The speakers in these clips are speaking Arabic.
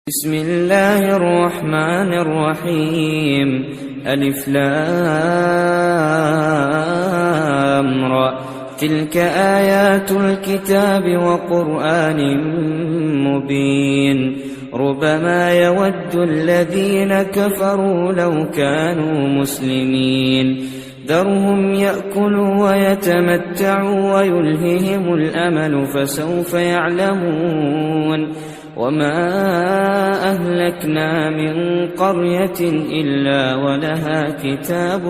بسم الله الرحمن الرحيم. ألف لام را. تلك آيات الكتاب وقرآن مبين. ربما يود الذين كفروا لو كانوا مسلمين. ذرهم يأكلوا ويتمتعوا ويلههم الأمل فسوف يعلمون. وما أهلكنا من قرية إلا ولها كتاب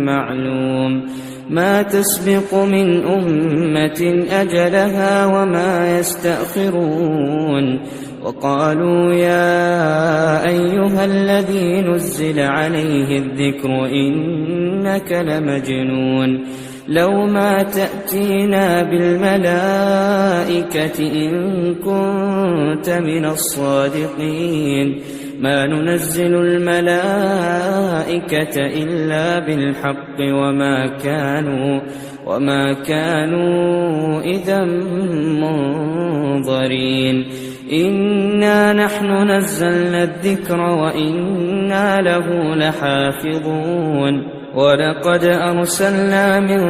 معلوم. ما تسبق من أمة أجلها وما يستأخرون. وقالوا يا أيها الذي نزل عليه الذكر إنك لمجنون. لو ما تأتينا بالملائكة إن كنت من الصادقين. ما ننزل الملائكة إلا بالحق وما كانوا إذا منظرين. إنا نحن نزلنا الذكر وإنا له لحافظون. ولقد أرسلنا من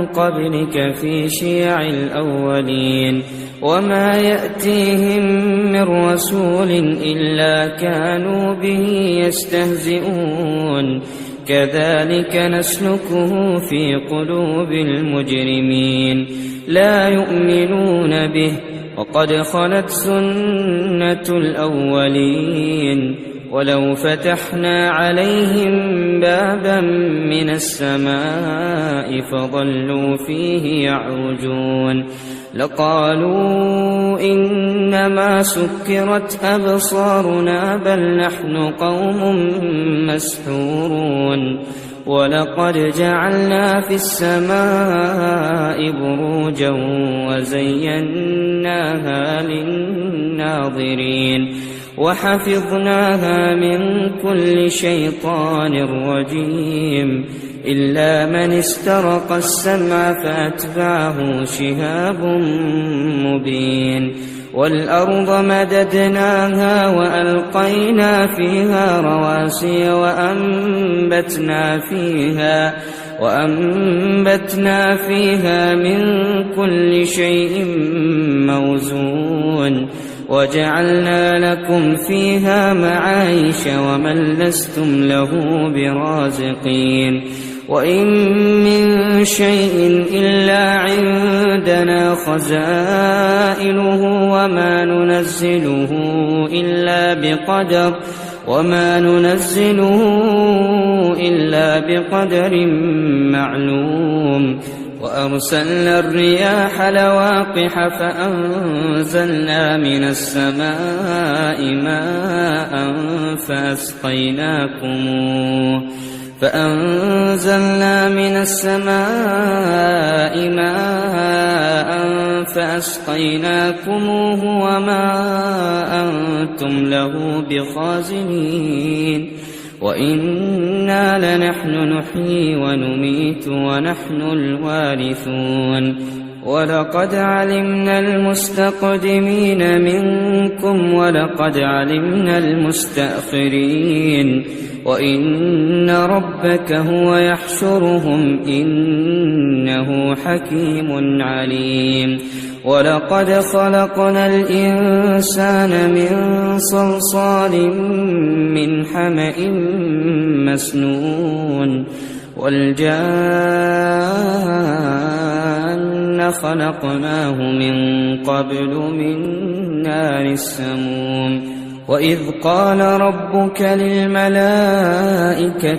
قبلك في شيع الأولين. وما يأتيهم من رسول إلا كانوا به يستهزئون. كذلك نسلكه في قلوب المجرمين. لا يؤمنون به وقد خلت سنة الأولين. ولو فتحنا عليهم بابا من السماء فظلوا فيه يعرجون لقالوا إنما سكرت أبصارنا بل نحن قوم مسحورون. ولقد جعلنا في السماء بروجا وزيناها للناظرين. وحفظناها من كل شيطان رجيم إلا من استرق السمع فأتبعه شهاب مبين. والأرض مددناها وألقينا فيها رواسي وأنبتنا فيها من كل شيء موزون. وجعلنا لكم فيها معايش ومن لستم له برازقين. وإن من شيء إلا عندنا خزائنه وما ننزله إلا بقدر معلوم. وأرسلنا الرياح لواقح فأنزلنا من السماء ماء فأسقيناكموه وما أنتم له بخازنين. وإنا لنحن نحيي ونميت ونحن الوارثون. ولقد علمنا المستقدمين منكم ولقد علمنا المستأخرين. وإن ربك هو يحشرهم إنه حكيم عليم. ولقد خلقنا الإنسان من صلصال من حمأ مسنون. والجان خلقناه من قبل من نار السموم. وإذ قال ربك للملائكة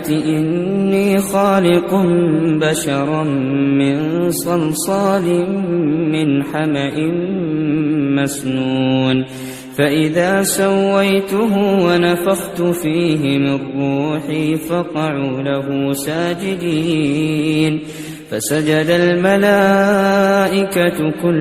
إني خالق بشرا من صلصال من حمأ مسنون. فإذا سويته ونفخت فيه من روحي فقعوا له ساجدين. فسجد الملائكة كلهم